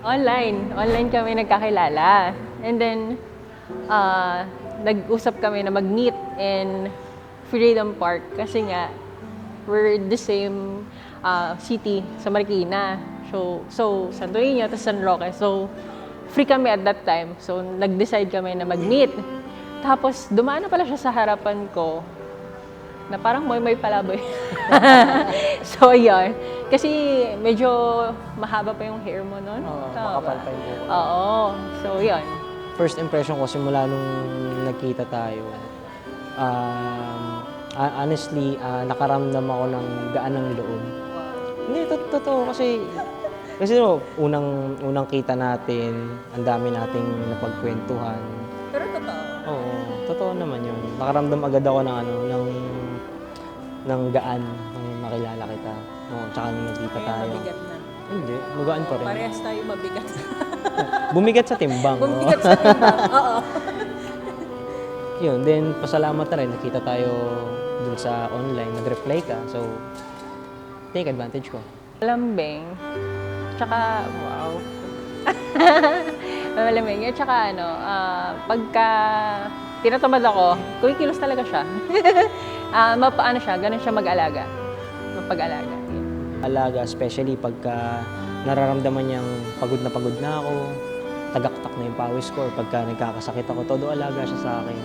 Online kami nagkakilala. And then, nag-usap kami na mag-meet in Freedom Park kasi nga, we're the same city sa Marikina. So Santo Niño, tapos San Roque. So, free kami at that time. So, nag-decide kami na mag-meet. Tapos, dumaan na pala siya sa harapan ko na parang moy-moy palaboy. So, yun. Kasi medyo mahaba pa yung hair mo nun. Oo, makapal pa yung buhok. Oo. So, yun. First impression ko simula nung nagkita tayo, honestly, nakaramdam ako ng gaan ng loob. Hindi, totoo kasi unang kita natin, ang dami nating napagkwentuhan. Pero totoo. Oo, totoo naman yun. Nakaramdam agad ako ng gaan nung makilala kita. Oo, tsaka nung nagkita tayo. Mabigat na. Hindi, magaan pa rin. Parehas tayo mabigat. Bumigat sa timbang. Bumigat sa timbang, oo. Yun, then pasalamat na rin. Nakita tayo dun sa online, nag-reply ka. So, take advantage ko. Malambing. Tsaka, wow. Malambing. At tsaka pagka tinatamad ako, kumikilos talaga siya. Mapaano siya, ganun siya mag-alaga. Mapag-alaga. Alaga, especially pagka nararamdaman niyang pagod na ako, tagaktak na yung pawis ko, or pagka nagkakasakit ako, todo alaga siya sa akin.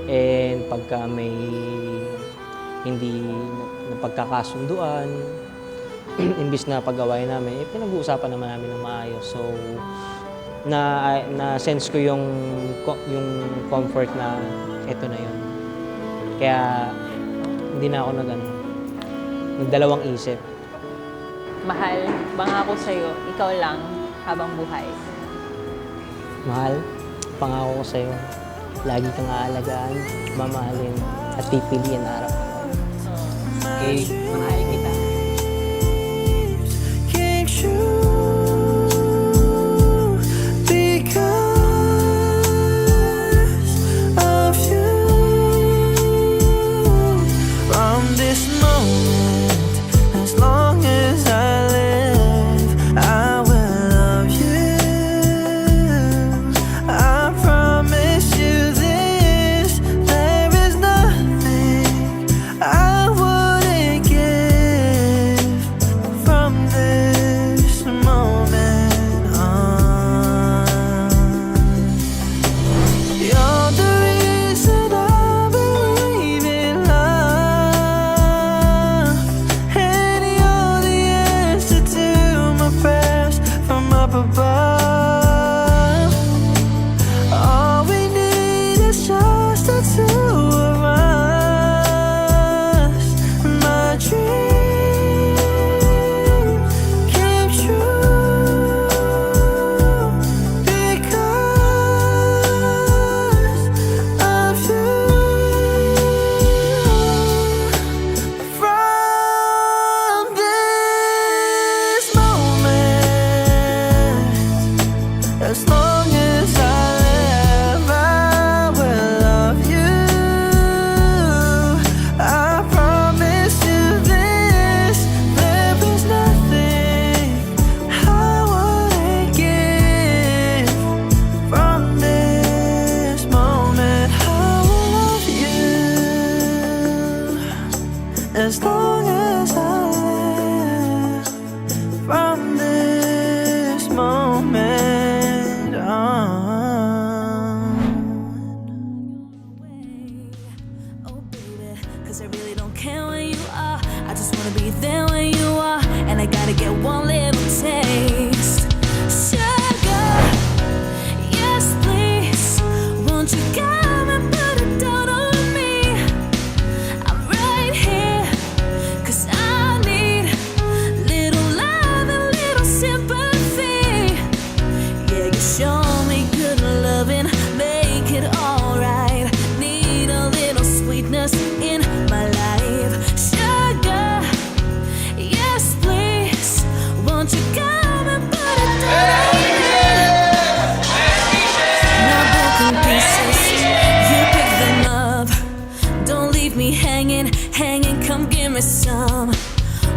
And pagka may hindi na pagkakasunduan, imbis na pag-away namin, pinag-uusapan naman namin ng maayos. So, na-sense ko yung comfort na eto na yun. Kaya, hindi na ako nagdalawang isip. Mahal, pangako sa'yo, ikaw lang habang buhay. Mahal, pangako ko sa'yo, lagi kang aalagaan, mamahalin, at pipiliin araw-araw. Okay? Mahal kita. As long as I live from this moment on. Oh baby, 'cause I really don't care where you are. I just wanna be there when you are, and I gotta get one little taste. Sugar, yes please, won't you come and put it down on me? I'm right here, 'cause I need little love and little sympathy. Yeah, you show me good loving, make it alright. Need a little sweetness in my life. Sugar, yes please, won't you come and put it down on me? Now broken pieces, you pick them up. Don't leave me hanging, come give me some.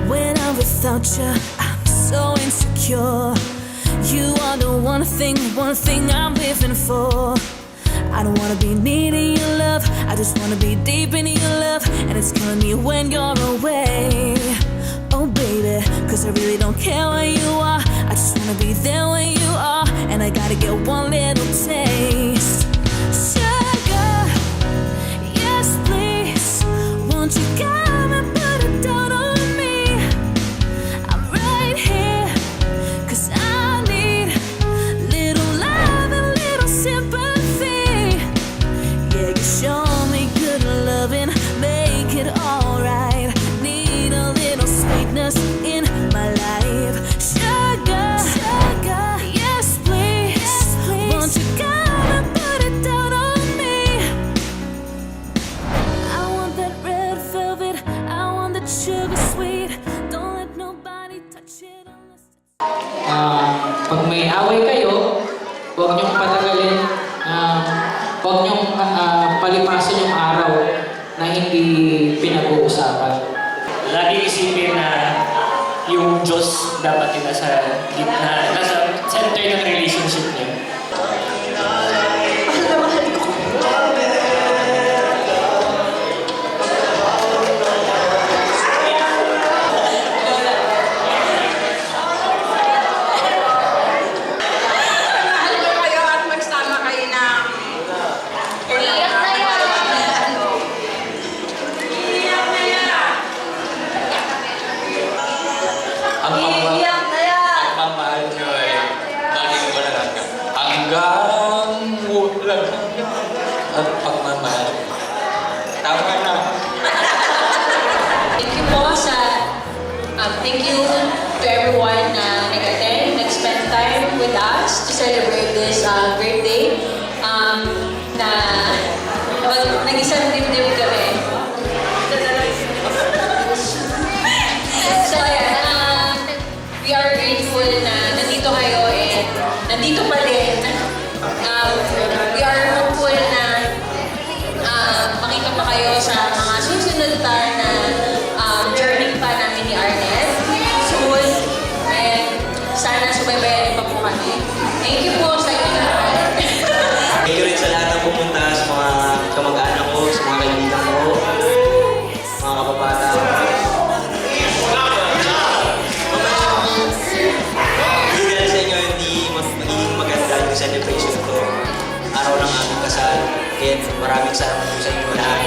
When I'm without you, I'm so insecure. You are the one thing I'm living for. I don't wanna be needing your love, I just wanna be deep in your love. And it's killing me when you're away. Oh baby, cause I really don't care where you are, I just wanna be there when you are. And I gotta get one little taste. Sugar, yes please, won't you come and put it down on me? I'm right here, cause I need little love and little sympathy. Yeah, you show me good loving, make it alright. Need a little sweetness in my life. Sugar, sugar, yes please, won't you come and put it down on me? I want that red velvet, I want that sugar sweet. Don't let nobody touch it unless it's Pag may away kayo, huwag niyong patagalin, huwag niyong palipasin yung araw na hindi pinag-uusapan. Lagi isipin na yung Diyos dapat yung nasa gitna, nasa center ng relationship niyo. Mahal ko kayo at magsama kayo ng iyak na yan. Iyak na yan. Iyak na yan. Pagmamahal niyo ay laging wala hanggang wala at pagmamahal. Tama na. Thank you po thank you to everyone na nag-attend, nag-spend time with us to celebrate this great day. Na nag-isang dibdib kami. So ayan, we are grateful na nandito kayo and nandito pa din. We are hopeful na makita pa kayo sa mga susunod pa na journey pa namin ni Arnett soon. And sana subaybayan pa po kami. Thank you po sa inyo lahat. Thank you rin sa lahat ng pumunta, sa mga kamag-anak ko, sa mga kaibigan ko, mga kababata ko. Hindi dahil sa inyo, hindi magiging maganda yung celebration ko. Araw ng aming kasal. Kaya maraming salamat po sa inyo lahat.